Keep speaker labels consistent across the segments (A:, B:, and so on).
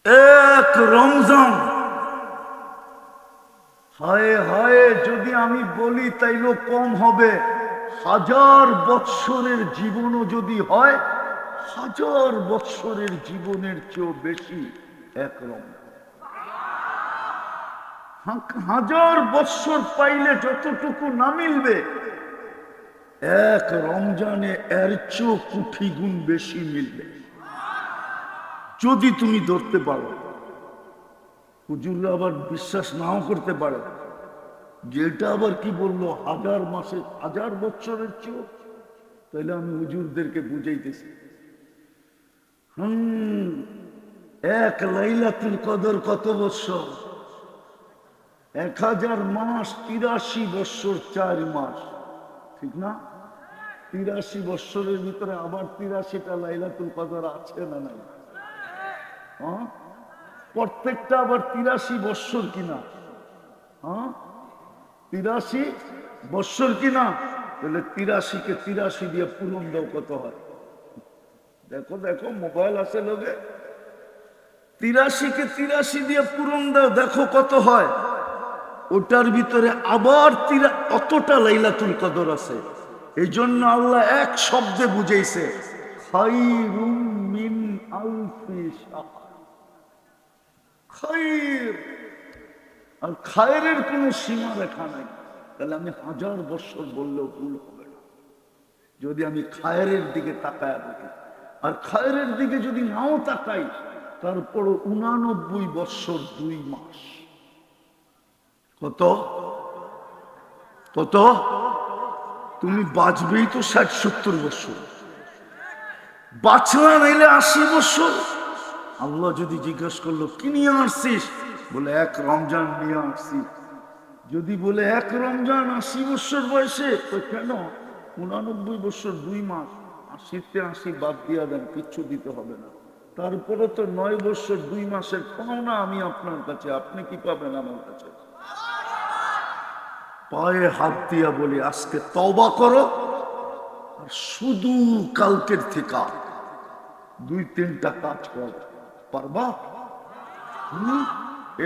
A: এক রমজান, হায় হায় যদি আমি বলি তাইলে কম হবে। 1000 বৎসরের জীবনও যদি হয়, 1000 বৎসরের জীবনের চেয়েও বেশি এক রমজান। 1000 বৎসর পাইলে যতটুকু না মিলবে, এক রমজানে এর চেয়েও কোটি গুণ বেশি মিলবে যদি তুমি ধরতে পারো। হুজুররা আবার বিশ্বাস নাও করতে পারে, যেটা আবার কি বললো 1000 মাসে 1000 বৎসরের চেয়েও। তাহলে আমি হুজুরদেরকে বুঝাইতেছি, এক লাইলাতুল কদর কত বৎসর? 1000 মাস 83 বৎসর 4 মাস, ঠিক না? 83 বৎসরের ভিতরে আবার 83টা লাইলাতুল কদর আছে না নাই? হ্যাঁ, প্রত্যেকটা আবার 83 বৎসর কিনা? হ্যাঁ, 83 বৎসর কিনা? তাহলে 83কে 83 দিয়ে পূরণ দাও, কত হয়? দেখো দেখো, মোবাইল আছে লোকে। 83কে 83 দিয়ে পূরণ দাও, দেখো কত হয়। ওটার ভিতরে আবার অতটা লাইলাতুল কদর আছে। এই জন্য আল্লাহ এক শব্দে বুঝাইছে, খায়রুম মিন আলফি শাহর। খায়র, আর খায়রের কোনো সীমা রেখা নাই। তাহলে আমি 1000 বছর বললেও ভুল হবে না যদি আমি খায়রের দিকে তাকায় দেখি। আর খায়রের দিকে যদি নাও তাকাই, তারপর 89 বছর 2 মাস। কত কত? তুমি বাঁচবেই তো 60-70 বছর, বাঁচলা নাইলে 80 বছর। আল্লাহ যদি জিজ্ঞেস করলো কি নিয়ে আসছিস, বলে এক রমজান নিয়ে আসছি। যদি বলে এক রমজান 80 বছর বয়সে, তো কেন 89 বছর 2 মাস? 80তে 80 বাদ দিয়া দেন, কিচ্ছু দিতে হবে না। তারপরে তো 9 বছর 2 মাসের পাওনা আমি আপনার কাছে, আপনি কি পাবেন আমার কাছে? পায়ে হাত দিয়া বলি, আজকে তওবা করো, আর শুধু কালকের থেকে 2-3টা কাজ করো। পারবা?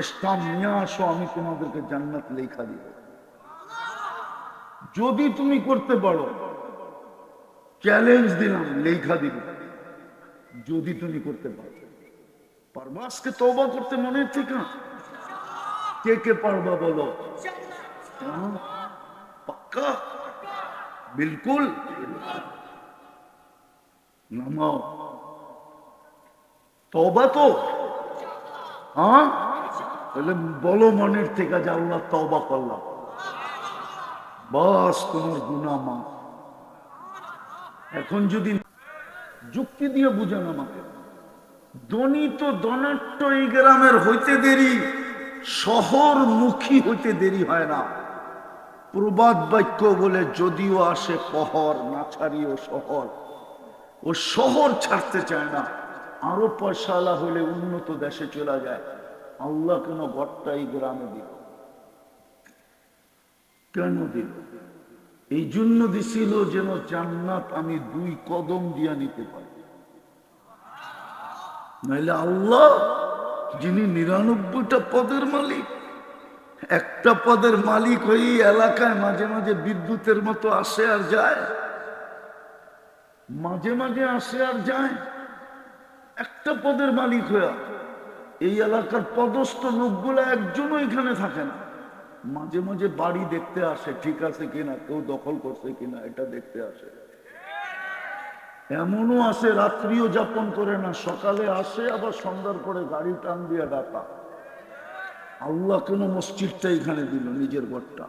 A: স্টাম্প নিয়ে আসো, আমি তোমাদেরকে জান্নাত লেখা দিব। যদি তুমি করতে পারো, চ্যালেঞ্জ দিলাম, লেখা দিব। যদি তুমি করতে পারো, পারবা আজকে তওবা করতে মনের থেকে? কে কে পারবা বলো? পাক্কা? বিলকুল? নামাও তওবা তো। হ্যাঁ, তাহলে বলো মনের থেকে যে আল্লাহ তওবা করলাম, বাস তোমার গুনাহ মাফ। এখন যদি যুক্তি দিয়ে বুঝান আমাকে, ধনী তো ধনাঢ্য এই গ্রামের হইতে দেরি, শহরমুখী হইতে দেরি হয় না। প্রবাদ বাক্য বলে, যদিও আসে পহর, না ছাড়িও শহর। ও শহর ছাড়তে চায় না, আরো পয়সাওয়ালা হলে উন্নত দেশে চলে যায়। আল্লাহ কেন ঘরটা এই গ্রামে দিল? কেন দিল? এই জন্য দিছিল যেন জান্নাত আমি 2 কদম দিয়া নিতে পারি। নাইলে আল্লাহ, যিনি 99টা পদের মালিক, একটা পদের মালিক হয়ে এলাকায় মাঝে মাঝে বিদ্যুতের মতো আসে আর যায়, মাঝে মাঝে আসে আর যায়। একটা পদের মালিক হয়ে এই এলাকার পদস্থ লোকগুলো একজনও এখানে থাকে না। মাঝে মাঝে বাড়ি দেখতে আসে, ঠিক আছে কিনা, কেউ দখল করছে কিনা, এটা দেখতে আসে। এমনও আছে রাত্রিও যাপন করে না, সকালে আসে, আবার সন্ধ্যার পরে গাড়ি টান দিয়ে ডাকা। আল্লাহ কেন মসজিদটা এখানে দিল, নিজের ঘরটা?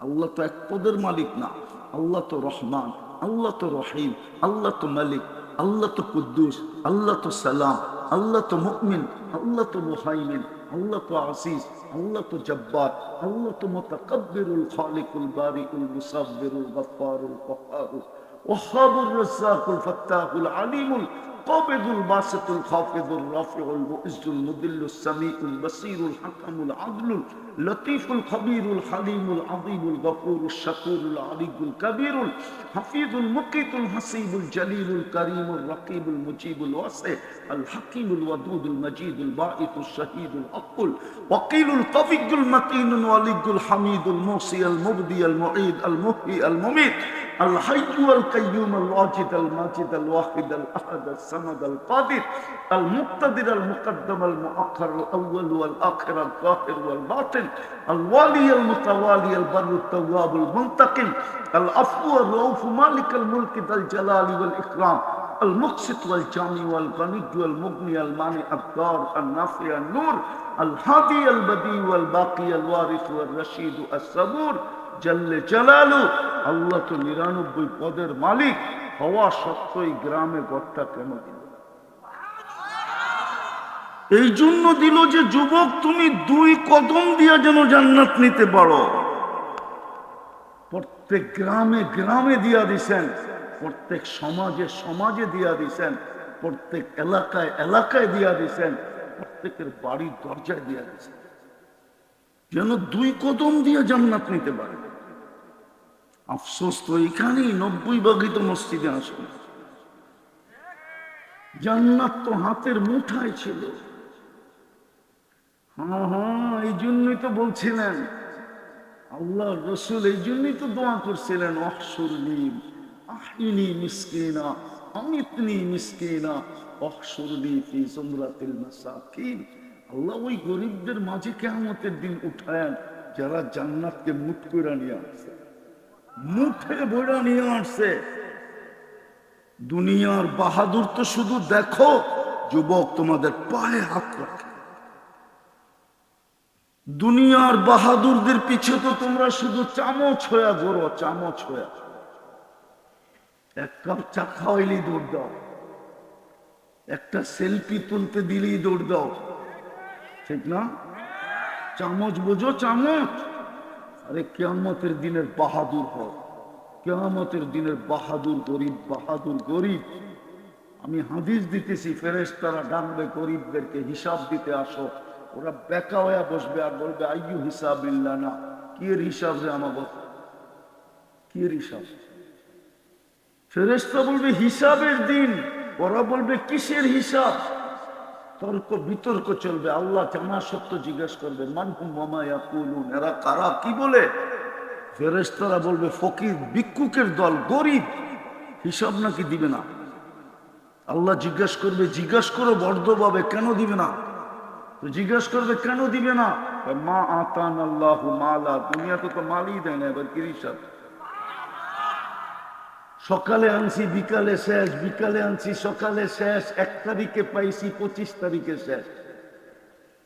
A: আল্লাহ তো এক পদের মালিক না। আল্লাহ তো রহমান, আল্লাহ তো রহিম, আল্লাহ তো মালিক, আল্লাহ তো কুদ্দুস, আল্লাহ তো সালাম, আল্লাহ তো মুমিন, আল্লাহ তো মুহাইমিন, আল্লাহ তো আসিস, আল্লাহ তো জব্বার, আল্লাহ তো মুতাকাব্বিরুল খালিকুল বারিউল মুসাব্বিরুল গফফারুল কহ্হারুল ওয়াহ্হাবুর রাজ্জাকুল ফাত্তাহুল আলিমুল কাবিদুল বাসিতুল খাফিদুর রাফিউল মুইজ্জুল মুদিল্লুস সামিউল বাসীরুল হাকামুল আদলুল লতীফুল খবীরুল হালিমুল আযীমুল গফুরুশ শাকুরুল আলিয়ুল কবীরুল হাফিজুল মুকিতুল হাসিবুল জলিলুল করিমুর রকিবুল মুজিবুল ওয়াসি আল হাকিমুল ওয়াদুদুল মজিদুল বাঈতুশ শাহীদুল আকুল ওয়াকিলুল কবিয়ুল মাতিনুল ওয়ালিয়ুল হামিদুল মুসি আল মুবদি আল মুঈদ আল মুহয়ি আল মুমীত আল হাইয়্যু আল কাইয়্যুম আল ওয়াজিদ আল মাজিদ আল ওয়াহিদ আল আহাদ আল সামাদ আল কাদির আল মুক্তাদির আল মুকদ্দম আল মুআখ্খার আল আউয়াল ওয়াল আখির আল যাহির ওয়াল বাতিন আল ওয়ালি আল মুতাওয়ালি আল বাররুত তাওয়াব আল মুনতাকিম আল আফু আর রাউফ মালিক আল মুলক আল জালালি ওয়াল ইকরাম المقسط والجامع والغني والمغني المانع الضار النافع النور الهادي البديع والباقي الوارث والرشيد الصبور جل جلاله আল্লাহ তো 99 পদের মালিক হওয়া সত্ত্বেও গ্রামে গর্তা কেন দিল? এই জন্য দিল যে যুবক তুমি 2 কদম দিয়ে যেন জান্নাত নিতে পারো। প্রত্যেক গ্রামে গ্রামে দিয়া দিছেন, প্রত্যেক সমাজে সমাজে দিয়া দিছেন, প্রত্যেক এলাকায় এলাকায় দিয়া দিছেন, প্রত্যেকের বাড়ির দরজায় দিয়া দিছেন, যেন 2 কদম দিয়ে জান্নাত নিতে পারে। আফসোস তো এখানেই 90 তো মসজিদে আসে। জান্নাত তো হাতের মুঠায় ছিল। হ্যাঁ, এই জন্যই তো বলছিলেন আল্লাহ রসুল, এই জন্যই তো দোয়া করছিলেন অহশুরনি আহিনি মিসকিনা আমিতনি মিসকিনা অহশুরনি ফি জুমরাতিল মাসাকিন। আল্লাহ ওই গরিবদের মাঝে কিয়ামতের দিন উঠায়েন যারা জান্নাতকে মুঠ করে নিয়ে আসছে, মুঠে বইরা নিয়ে আসছে। দুনিয়ার বাহাদুর তো শুধু দেখো, যুবক তোমাদের পায়ে হাত রাখে। দুনিয়ার বাহাদুরদের পিছে তো তোমরা শুধু চামচ হয়ে ঘোরো, চামচ হয়ে। 1 কাপ চা খাওয়াইলেই দৌড় দাও, একটা সেলফি তুলতে দিলেই দৌড় দাও, ঠিক না? চামচ বোঝো, চামচ। আরে কিয়ামতের দিনের বাহাদুর হও, কিয়ামতের দিনের বাহাদুর গরিব, বাহাদুর গরিব। আমি হাদিস দিতেছি, ফেরেশতারা ডাকবে গরিবদেরকে হিসাব দিতে আসো। ওরা বেকা হয়ে বসবে আর বলবে আইয়ু হিসাবিল্লাহ, না কি এর হিসাব রে আমার, কি এর হিসাব? ফেরেশতা বলবে হিসাবের দিন, ওরা বলবে কিসের হিসাব? তর্ক বিতর্ক চলবে। আল্লাহ জানা সত্য জিজ্ঞেস করবে মানহুম ওয়া ইয়াকুলুন, এরা কারা, কি বলে? ফেরেশতারা বলবে ফকির, ভিক্ষুকের দল, গরিব। হিসাব নাকি দিবে না? আল্লাহ জিজ্ঞেস করবে, জিজ্ঞেস করো বর্ধভাবে, কেন দিবে না? তো জিজ্ঞেস করবে কেন দিবে না? মা আতান আল্লাহু মালা, দুনিয়াতে তো মালই দেয় না, এবার কি হিসাব? সকালে আনছি বিকালে শেষ, বিকালে আনছি সকালে শেষ, 1 তারিখে পাইছি 25 তারিখে শেষ।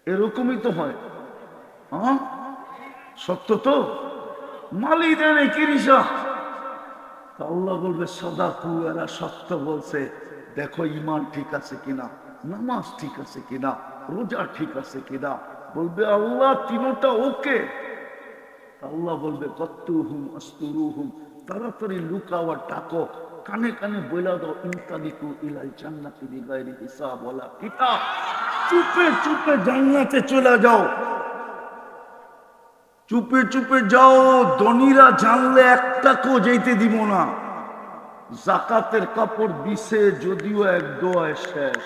A: এরকমই তো হয়। হ্যাঁ, সত্য তো, মালই দেয় না, কি হিসাব? আল্লাহ বলবে সাদাকু, এরা সত্য বলছে, দেখো ইমান ঠিক আছে কিনা, নামাজ ঠিক আছে কিনা, রোজা ঠিক আছে কিনা। বলবে আল্লাহ তিনটা ওকে। আল্লাহ বলবে কত্তুহুম আস্তুরুহুম, তাড়াতাড়ি লুকাও আর ডাকো, কানে কানে বইলা দাও ইনতালিকু ইলাল জান্নাতি বিগাইরি হিসাব ওয়ালা কিতাব, চুপে চুপে জান্নাতে চলে যাও, চুপে চুপে যাও। ধনীরা জানলে 1 টাকাও যেতে দিব না। জাকাতের কাপড় দিছে যদিও 1 দোয়ায় শেষ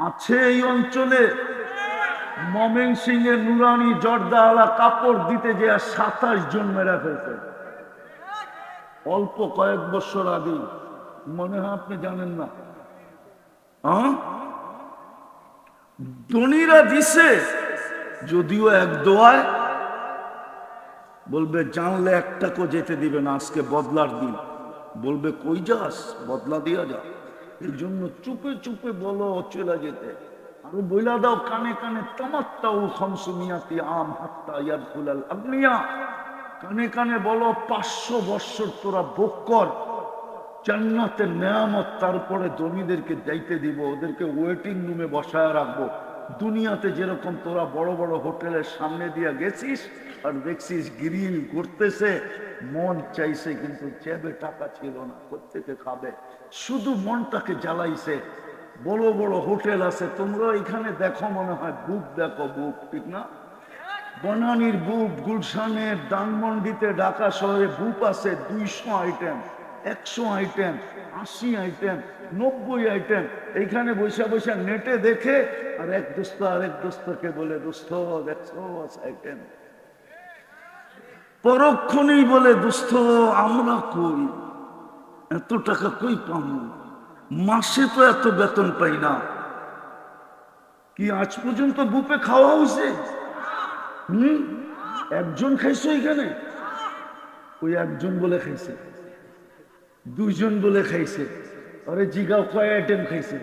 A: আছে। এই অঞ্চলে ময়মনসিংহের নুরানি জর্দাওয়ালা কাপড় দিতে যে 27 জন মেরা ফেলছে, অল্প কয়েক বছর আগে। মনে হয় আপনি জানেন না। ধনীরা দিছে যদিও 1 দোয়ায়, বলবে জানলে 1 টাকাও যেতে দিবে না, আজকে বদলার দিন। বলবে কই যাস, বদলা দিয়া যা। এই জন্য চুপে চুপে বলো চলে যেতে। আরো বইলা দাও কানে কানে তামাত্তাউ খামসুমিয়াতি আম হাত্তা ইয়াদখুলাল আগনিয়া, কানে কানে বলো 500 বছর তোরা ভোগ কর জান্নাতের নেয়ামত, তারপরে ধনীদেরকে যাইতে দিব, ওদেরকে ওয়েটিং রুমে বসায় রাখবো, দুনিয়াতে যেরকম তোরা বড় বড় হোটেলের সামনে দিয়ে গেছিস আর দেখছিস গ্রিল করতেছে, মন চাইছে কিন্তু চেবে টাকা ছিল না, কোত্থেকে খাবে, শুধু মনটাকে জ্বালাইছে। বড় বড় হোটেল আছে, তোমরা এখানে দেখো, মনে হয় বুক দেখো, বুক ঠিক না? বনানীর বুক, গুলশানের, ধানমন্ডিতে, ঢাকা শহরে বুক আছে 200 আইটেম, 100 আইটেম, 80 আইটেম, 90 আইটেম। এইখানে বৈশা বৈশা নেটে দেখে আর এক দোস্ত আরেক দোস্তকে বলে, দোস্ত দেখছো আইটেম, পরক্ষণেই বলে, দোস্ত আমরা কই, এত টাকা কই পাবো, মাসে তো এত বেতন পাই না। কি আজ পর্যন্ত বুফে খাওয়া হয়েছে? একজন খাইছো এখানে? ওই একজন বলে খাইছে, দুইজন বলে খাইছে। আরে জিগাও কয় আইটেম খাইছে?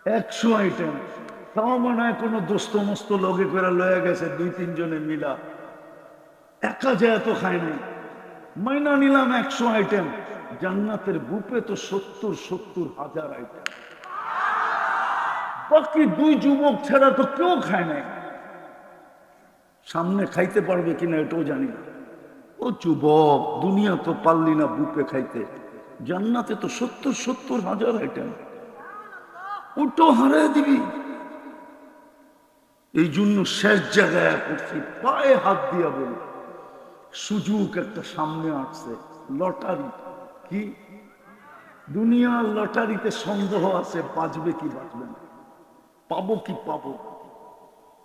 A: 100 আইটেম। তাও মনে হয় কোনো দোস্ত মস্ত লগে করে লয়ে গেছে, 2-3 জনে মিলা, একা যায় তো খায় নাই। মাইনা নিলাম 100 আইটেম, জান্নাতের বুফে তো 70 হাজার আইটেম। বাকি 2 যুবক ছাড়া তো কেউ খায় নাই। সামনে খাইতে পারবে কিনা এটাও জানি না। ও যুবক, দুনিয়া তো পারলি না বুফে খাইতে, জান্নাতে তো 70 হাজার আইটেম, ওটাও হারাই দিবি। এই জন্য শেষ জায়গায় করছি, পায়ে হাত দিয়া বলি, সুযোগ একটা সামনে আসছে, লটারি। কি দুনিয়ার লটারিতে সন্দেহ আছে, বাঁচবে কি বাঁচবে না, পাবো কি পাবো।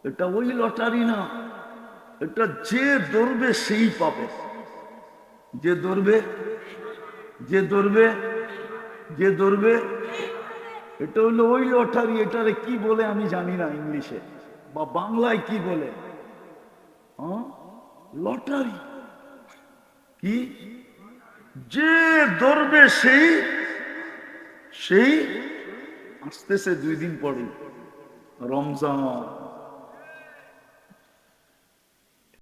A: এটা ওই লটারি না, এটা যে ধরবে সেই পাবে, যে ধরবে, যে ধরবে, যে ধরবে। এটা হলো ওই লটারি। এটারে কি বলে আমি জানি না, ইংলিশে বা বাংলায় কি বলে, লটারি। কি যে ধরবে সেই, সেই আসতেছে 2 দিন পরে রমজান।